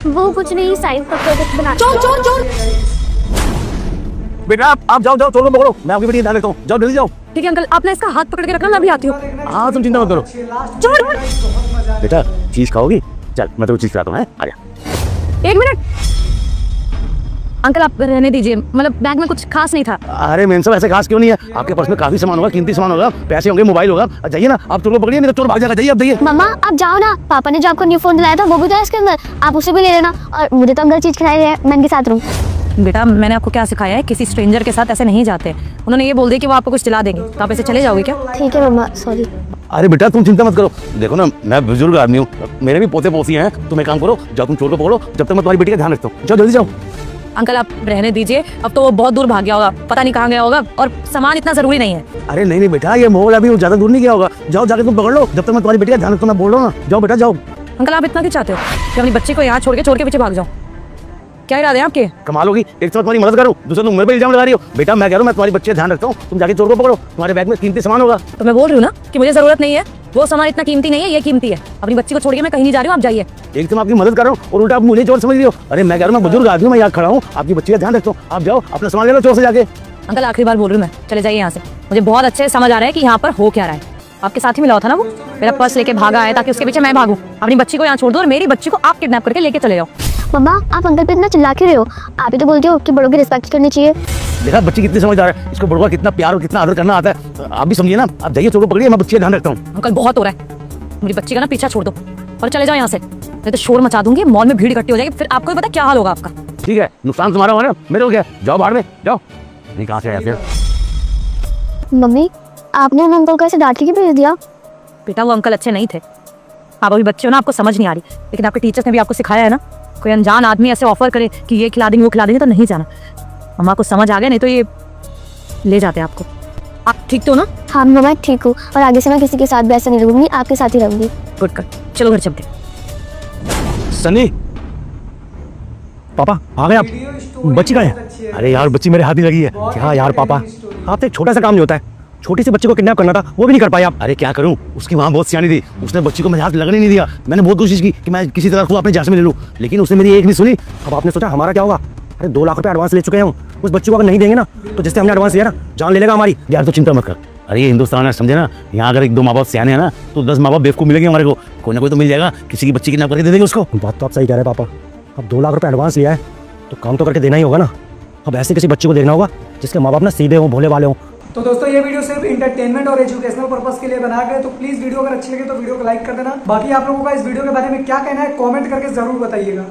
वो कुछ नहीं, साइंस का प्रोजेक्ट बना। चोर चोर चोर। बेटा आप जाओ जाओ, चोर को पकड़ो, मैं आपकी बेटी ध्यान रखता हूँ। जाओ जल्दी जाओ। ठीक है अंकल, आपने इसका हाथ पकड़ के रखना, मैं भी आती हूँ। हाँ तुम चिंता मत करो। चोर। बेटा चीज खाओगी? चल मैं तो चीज खिलाता हूँ। आजा। एक मिनट अंकल, आप रहने दीजिए, मतलब बैग में कुछ खास नहीं था। अरे मेन सब ऐसे खास क्यों नहीं है? आपके पास में काफी सामान होगा, कीमती सामान होगा, पैसे होंगे, मोबाइल होगा। जाइए ना, आप चोर को पकड़िए, नहीं तो चोर भाग जाएगा। जाइए आप, जाइए। मम्मा आप जाओ ना, पापा ने जो आपको न्यू फोन दिलाया था वो भी था इसके अंदर, आप उसे भी ले लेना। और मुझे तो अंदर चीज खिलाई है, मैं इनके साथ रहूँ। बेटा मैंने आपको क्या सिखाया है, किसी स्ट्रेंजर के साथ ऐसे नहीं जाते। उन्होंने ये बोल दिया कि वो आपको कुछ दिला देंगे, तो आप ऐसे चले जाओगे क्या? ठीक है मम्मा, सॉरी। अरे बेटा तुम चिंता मत करो, देखो ना मैं बुजुर्ग आदमी हूँ, मेरे भी पोते पोती हैं। तुम एक काम करो, जाओ तुम चोर को पकड़ो, जब तक मैं तुम्हारी बेटी का ध्यान रखता हूँ। जाओ जल्दी जाओ। अंकल आप रहने दीजिए, अब तो वो बहुत दूर भाग गया होगा, पता नहीं कहाँ गया होगा, और सामान इतना जरूरी नहीं है। अरे नहीं नहीं बेटा, ये मोबाइल अभी ज्यादा दूर नहीं गया होगा। जाओ जाके तुम पकड़ लो, जब तक मैं तुम्हारी बेटी का ध्यान रखता हूँ। मैं बोल रहा हूँ ना, जाओ बेटा जाओ। अंकल आप इतना क्यों चाहते हो कि अपनी बच्ची को यहाँ छोड़ के चोर के पीछे भाग जाओ? क्या इरादे हैं आपके? कमाल होगी, एक तो तुम्हारी मदद करूँ, दूसरा तुम मेरे पे इल्जाम लगा रही हो। बेटा मैं कह रहा हूँ मैं तुम्हारी बच्ची का ध्यान रखता हूँ, तुम जाके चोर को पकड़ो, तुम्हारे बैग में कीमती सामान होगा। तो मैं बोल रही हूँ ना कि मुझे जरूरत नहीं है, वो सामान इतना कीमती नहीं है, ये कीमती है। अपनी बच्ची को छोड़ के मैं कहीं नहीं जा रही हूँ, आप जाइए। एक तो मैं आपकी मदद कर रहा हूँ और उल्टा आप मुझे चोर समझ रही हो। अरे मैं कह रहा हूँ मैं बुजुर्ग आदमी हूँ, मैं यहाँ खड़ा हूँ, आपकी बच्ची का ध्यान रखता हूँ। आप जाओ अपना सामान ले लो चोर से जाके। अंकल आखिरी बार बोल रही हूँ मैं, चले जाइए यहाँ से। मुझे बहुत अच्छे से समझ आ रहा है कि यहाँ पर हो क्या रहा है। आपके साथ ही मिला हुआ था ना वो, मेरा पर्स लेके भागा है ताकि उसके पीछे मैं भागूं। अपनी बच्ची को यहाँ छोड़ दो और मेरी बच्ची को आप किडनैप करके लेके चले जाओ। मम्मा आप अंकल पे इतना चिल्ला क्यों रहे हो? आप ही तो बोलते हो कि बड़ों की रिस्पेक्ट करनी चाहिए। देखा बच्ची कितनी समझदार है, इसको बड़ों का कितना प्यार और कितना आदर करना आता है। तो आप भी समझिए ना, आप जाइए चोर को पकड़िए, मैं बच्ची का ध्यान रखता हूँ। अंकल बहुत हो रहा है, मेरी बच्ची का ना पीछा छोड़ दो और चले जाओ यहाँ से, नहीं तो शोर मचा दूंगी, मॉल में भीड़ इकट्ठी हो जाएगी, फिर आपको भी पता क्या हाल होगा आपका। ठीक है, नुकसान तुम्हारा हो रहा है, मेरे को क्या, जाओ बाहर में जाओ। नहीं कहाँ से आया फिर? मम्मी आपने उन अंकल को ऐसे डांट के भेज दिया? बेटा वो अंकल अच्छे नहीं थे, आप अभी बच्चे हो ना, आपको समझ नहीं आ रही, लेकिन आपके टीचर्स ने भी आपको सिखाया है ना, कोई अनजान आदमी ऐसे ऑफर करे कि ये खिला देंगे वो खिला देंगे तो नहीं जाना। मम्मा को समझ आ गया, नहीं तो ये ले जाते आपको। आप ठीक तो ना? हाँ मम्मा ठीक हूँ, और आगे से मैं किसी के साथ भी ऐसा नहीं रहूंगी, आपके साथ ही रहूंगी। गुड कर, चलो घर चलते। सनी पापा आ गए आप? बच्ची कहाँ है? अरे यार बच्ची मेरे हाथ ही लगी है। क्या यार पापा, आपसे एक छोटा सा काम नहीं होता है? छोटी सी बच्ची को किडनैप करना था, वो भी नहीं कर पाए आप। अरे क्या करूं, उसकी माँ बहुत सियानी थी, उसने बच्ची को मेरे हाथ लगने नहीं दिया। मैंने बहुत कोशिश की कि मैं किसी तरह को अपने जांच में ले लूं, लेकिन उसने मेरी एक नहीं सुनी। अब आपने सोचा हमारा क्या होगा? अरे 2 लाख रुपए एडवांस ले चुके हैं हम, उस बच्ची को अगर नहीं देंगे ना तो जिससे हमने एडवांस लिया ना, जान ले लेगा हमारी। यार तो चिंता मत कर। अरे ये हिंदुस्तान है, समझे ना, यहाँ अगर 1-2 माँ बाप सियाने हैं ना तो 10 माँ बाप बेवकूफ मिलेंगे हमारे को। कोई ना कोई तो मिल जाएगा, किसी की बच्ची किडनैप करके दे देंगे उसको। बात तो आप सही कह रहे हैं पापा, अब 2 लाख रुपए एडवांस लिया है तो काम तो करके देना ही होगा ना। अब ऐसे किसी बच्चे को देखना होगा जिसके माँ बाप ना सीधे हों, भोले वाले हों। तो दोस्तों ये वीडियो सिर्फ इंटरटेनमेंट और एजुकेशनल पर्पस के लिए बनाया गया है, तो प्लीज वीडियो अगर अच्छी लगे तो वीडियो को लाइक कर देना। बाकी आप लोगों का इस वीडियो के बारे में क्या कहना है कमेंट करके जरूर बताइएगा।